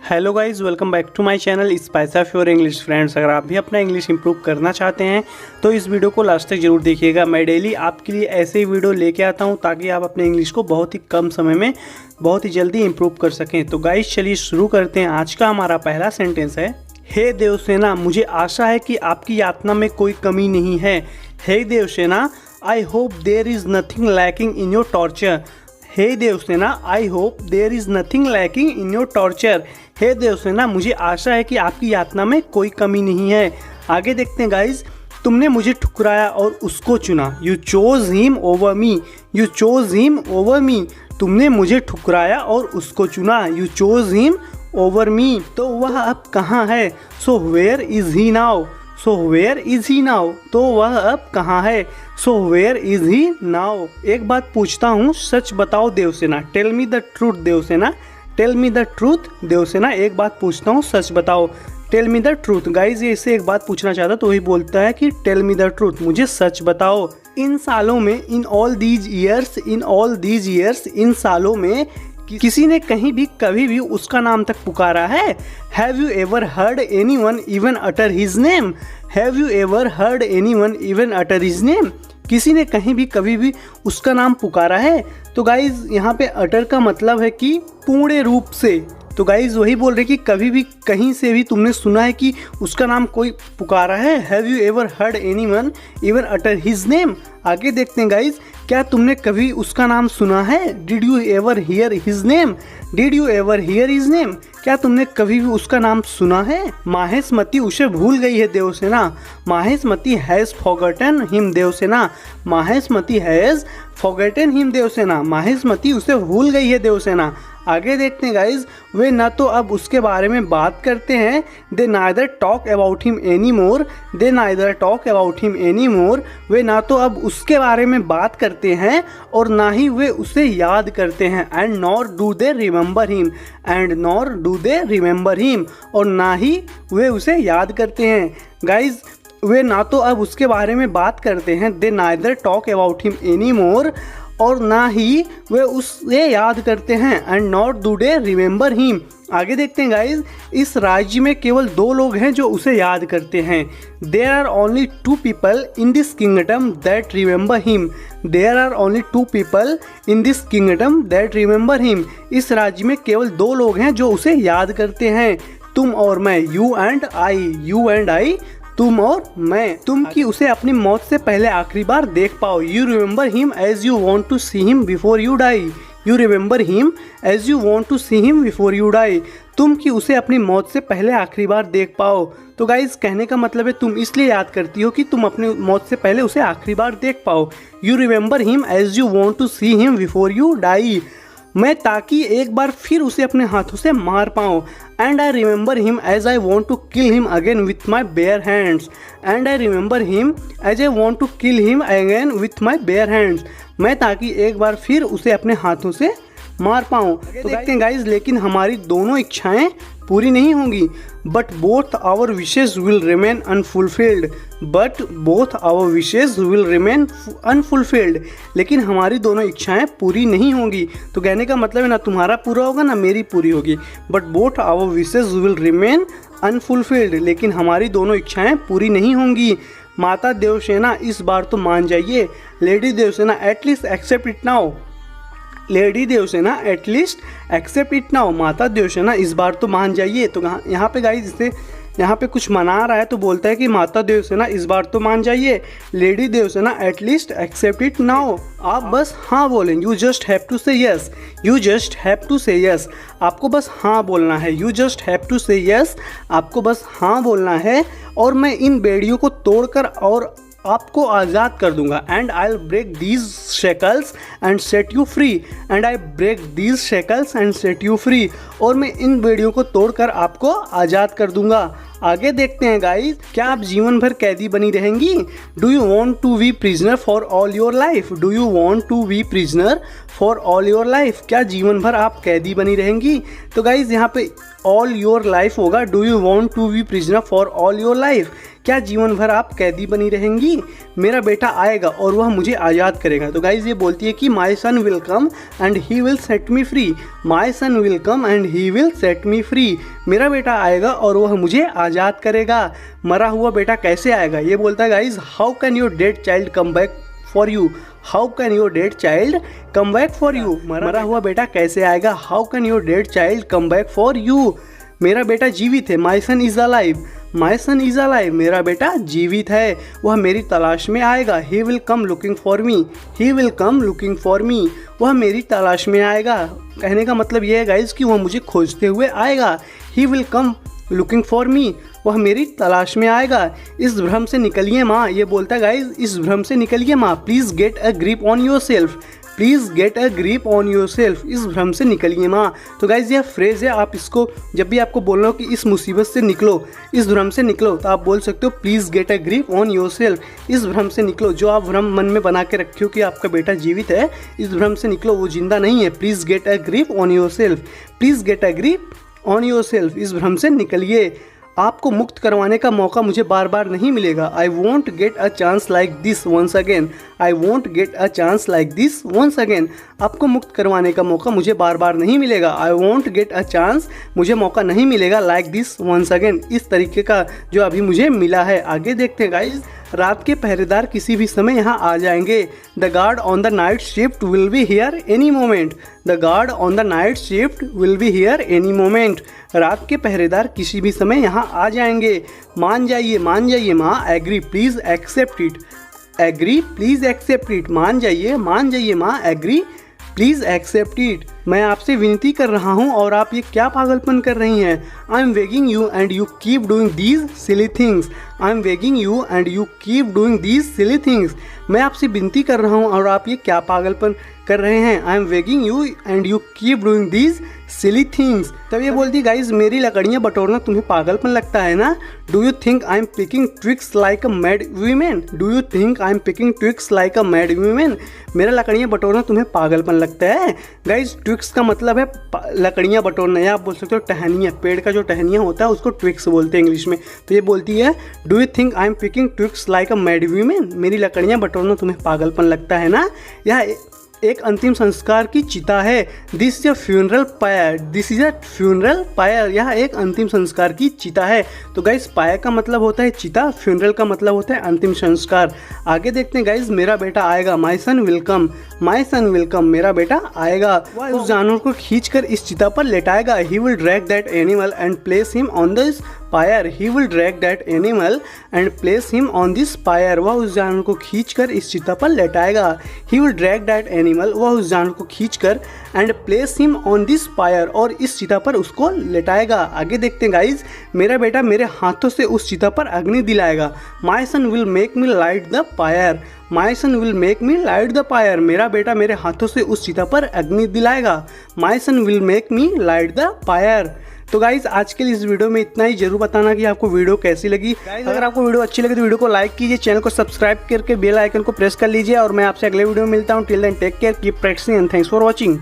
Hello guys, welcome back to my channel spicy of your English. Friends, अगर आप भी अपना इंग्लिश इंप्रूव करना चाहते हैं तो इस वीडियो को लास्ट तक जरूर देखिएगा। मैं डेली आपके लिए ऐसे ही वीडियो लेके आता हूं ताकि आप अपने इंग्लिश को बहुत ही कम समय में बहुत ही जल्दी इंप्रूव कर सकें। तो गाइज़ चलिए शुरू करते हैं। आज का हमारा पहला सेंटेंस है, हे देवसेना, मुझे आशा है कि आपकी यातना में कोई कमी नहीं है। हे Devasena, I hope there is nothing lacking in your torture. हे Devasena, I hope there is nothing lacking in your torture. हे देवसेना, मुझे आशा है कि आपकी यातना में कोई कमी नहीं है। आगे देखते हैं गाइज, तुमने मुझे ठुकराया और उसको चुना। You chose him over me. You chose him over me. तुमने मुझे ठुकराया और उसको चुना। You chose him over me. तो वह अब कहाँ है? So where is he now. So where is he now. तो वह अब कहाँ है? So where is he now. एक बात पूछता हूँ, सच बताओ Devasena. Tell me the truth Devasena. Tell me the truth Devasena. एक बात पूछता हूँ, सच बताओ। Tell me the truth. Guys ये इससे एक बात पूछना चाहता तो वही बोलता है कि टेल मी द ट्रूथ, मुझे सच बताओ। इन सालों में, in all these years, in all these years, इन सालों में किसी ने कहीं भी कभी भी उसका नाम तक पुकारा है? Have you ever heard anyone even utter his name? Have you ever heard anyone even utter his name? किसी ने कहीं भी कभी भी उसका नाम पुकारा है? तो गाइज यहाँ पे अटर का मतलब है कि पूर्ण रूप से। तो गाइज वही बोल रहे कि कभी भी कहीं से भी तुमने सुना है कि उसका नाम कोई पुकारा है? Have you ever heard anyone even utter his name? आगे देखते हैं गाइज, क्या तुमने कभी उसका नाम सुना है? Did you ever here his name? Did you ever here his name? क्या तुमने कभी भी उसका नाम सुना है? माहेशमती उसे भूल गई है Devasena. Mahishmati has forgotten him Devasena. Mahishmati has forgotten him Devasena. Mahishmati उसे भूल गई है देवसेना। आगे देखते हैं गाइज, वे ना तो अब उसके बारे में बात करते हैं। They neither talk about him any more. They neither talk about him any more. वे ना तो अब उसके बारे में बात करते हैं और ना ही वे उसे याद करते हैं। And nor do they remember him. And nor do they remember him. और ना ही वे उसे याद करते हैं। गाइज वे ना तो अब उसके बारे में बात करते हैं। They neither talk about him any more. और ना ही वे उसे याद करते हैं। And not do they remember him. आगे देखते हैं गाइज, इस राज्य में केवल 2 लोग हैं जो उसे याद करते हैं। There are only 2 people in this kingdom that remember him. There are only 2 people in this kingdom that remember him. इस राज्य में केवल 2 लोग हैं जो उसे याद करते हैं, तुम और मैं। You and I. You and I. तुम और मैं। तुम कि उसे अपनी मौत से पहले आखिरी बार देख पाओ। You remember him as you want to see him before you die. You remember him as you want to see him before you die. तुम कि उसे अपनी मौत से पहले आखिरी बार देख पाओ। तो गाइज कहने का मतलब है तुम इसलिए याद करती हो कि तुम अपनी मौत से पहले उसे आखिरी बार देख पाओ। You remember him as you want to see him before you die. मैं ताकि एक बार फिर उसे अपने हाथों से मार पाऊँ। And I remember him as I want to kill him again with my bare hands. And I remember him as I want to kill him again with my bare hands. मैं ताकि एक बार फिर उसे अपने हाथों से मार पाऊँ। तो देखते हैं गाइज, लेकिन हमारी दोनों इच्छाएं पूरी नहीं होंगी। But both our wishes will remain unfulfilled. But both our wishes will remain unfulfilled. लेकिन हमारी दोनों इच्छाएं पूरी नहीं होंगी। तो कहने का मतलब है ना तुम्हारा पूरा होगा ना मेरी पूरी होगी। But both our wishes will remain unfulfilled. लेकिन हमारी दोनों इच्छाएं पूरी नहीं होंगी। माता देवसेना, इस बार तो मान जाइए। Lady Devasena, at least accept it now. Lady Devasena, at least accept it now. माता देवसेना, इस बार तो मान जाइए। तो यहाँ पे गाइस इसे यहाँ पे कुछ मना रहा है तो बोलता है कि माता देवसेना, इस बार तो मान जाइए। Lady Devasena, at least accept it now. आप बस हाँ बोलें। You just have to say yes. You just have to say yes. आपको बस हाँ बोलना है। You just have to say yes. आपको बस हाँ बोलना है। और मैं इन बेड़ियों को तोड़कर और आपको आज़ाद कर दूंगा। And I break these shackles and set you free. And I break these shackles and set you free. और मैं इन बेड़ियों को तोड़कर आपको आज़ाद कर दूंगा। आगे देखते हैं गाइस, क्या आप जीवन भर कैदी बनी रहेंगी? Do you want to be prisoner for all your life? Do you want to be prisoner for all your life? क्या जीवन भर आप कैदी बनी रहेंगी? तो गाइज यहाँ पे ऑल योर लाइफ होगा। Do you want to be prisoner for all your life? क्या जीवन भर आप कैदी बनी रहेंगी? मेरा बेटा आएगा और वह मुझे आज़ाद करेगा। तो गाइज ये बोलती है कि my son will come and he will set me free. My son will come and he will set me free. मेरा बेटा आएगा और वह मुझे आज़ाद करेगा। मरा हुआ बेटा कैसे आएगा? ये बोलता है guys, how can your dead child come back for you? How can your dead child come back for you? मरा हुआ बेटा कैसे आएगा? How can your dead child come back for you? मेरा बेटा जीवित है। My son is alive. My son is alive. मेरा बेटा जीवित है, वह मेरी तलाश में आएगा। He will come looking for me. He will come looking for मी। वह मेरी तलाश में आएगा। कहने का मतलब यह है गाइज कि वह मुझे खोजते हुए आएगा। He will come looking for मी। वह मेरी तलाश में आएगा। इस भ्रम से निकलिए माँ। ये बोलता है गाइज, इस भ्रम से निकलिए माँ। Please get a grip on your self. Please get a grip on your self. इस भ्रम से निकलिए माँ। तो गाइज यह फ्रेज़ है, आप इसको जब भी आपको बोलना हो कि इस मुसीबत से निकलो, इस भ्रम से निकलो, तो आप बोल सकते हो please get a grip on your self. इस भ्रम से निकलो। जो आप भ्रम मन में बना के रखे हो कि आपका बेटा जीवित है, इस भ्रम से निकलो, वो जिंदा नहीं है। Please get a grip on your self. Please get a grip on your self. इस भ्रम से निकलिए। आपको मुक्त करवाने का मौका मुझे बार बार नहीं मिलेगा। I won't get a chance like this once again. I won't get a chance like this once again. आपको मुक्त करवाने का मौका मुझे बार बार नहीं मिलेगा। I won't get a chance, मुझे मौका नहीं मिलेगा लाइक दिस वंस अगेन, इस तरीके का जो अभी मुझे मिला है। आगे देखते हैं गाइज, रात के पहरेदार किसी भी समय यहाँ आ जाएंगे। The guard on the night shift will be here any moment. The guard on the night shift will be here any moment. रात के पहरेदार किसी भी समय यहाँ आ जाएंगे। मान जाइए माँ। Agree please accept it. Agree please accept it. मान जाइए माँ। Agree please accept it. मैं आपसे विनती कर रहा हूँ और आप ये क्या पागलपन कर रही हैं? I am begging you and you keep doing these silly things. I am begging you and you keep doing these silly things. मैं आपसे विनती कर रहा हूँ और आप ये क्या पागलपन कर रहे हैं? I am begging you and you keep doing these silly things. तब ये बोलती गाइज, मेरी लकड़ियाँ बटोरना तुम्हें पागलपन लगता है ना? Do you think I am picking tricks like a mad women? Do you think I am picking tricks like a mad women? मेरा लकड़ियाँ बटोरना तुम्हें पागलपन लगता है? गाइज ट्विक्स का मतलब है लकड़ियाँ बटोरना, या आप बोल सकते हो टहनियाँ। पेड़ का जो टहनियाँ होता है उसको ट्विक्स बोलते हैं इंग्लिश में। तो ये बोलती है, do you think I am picking twigs like a mad women? मेरी लकड़ियाँ बटोरना तुम्हें पागलपन लगता है ना? यह एक अंतिम संस्कार की चिता है। This is a funeral pyre. This is a funeral pyre. यह एक अंतिम संस्कार की चिता है। तो गाइज पायर का मतलब होता है चिता, फ्यूनरल का मतलब होता है अंतिम संस्कार। आगे देखते हैं गाइज, मेरा बेटा आएगा। My son will come. My son will come. मेरा बेटा आएगा। वह उस जानवर को खींचकर इस चिता पर लेटाएगा। He will drag that animal and place him on this pyre. He will drag that animal and place him on this pyre. वह उस जानवर को खींचकर इस चिता पर लेटाएगा। He will drag that animal, वह उस जानवर को खींचकर and place him on this pyre, और इस चिता पर उसको लेटाएगा। आगे देखते हैं गाइज, मेरा बेटा मेरे हाथों से उस चिता पर अग्नि दिलाएगा। My son will make me light the pyre. My son will make me light the pyre. मेरा बेटा मेरे हाथों से उस चिता पर अग्नि दिलाएगा। My son will make me light the pyre. तो गाइज आज के लिए इस वीडियो में इतना ही। जरूर बताना कि आपको वीडियो कैसी लगी। अगर आपको वीडियो अच्छी लगी तो वीडियो को लाइक कीजिए, चैनल को सब्सक्राइब करके बेल आइकन को प्रेस कर लीजिए, और मैं आपसे अगले वीडियो में मिलता हूँ। Till then take care, keep practicing and thanks for watching.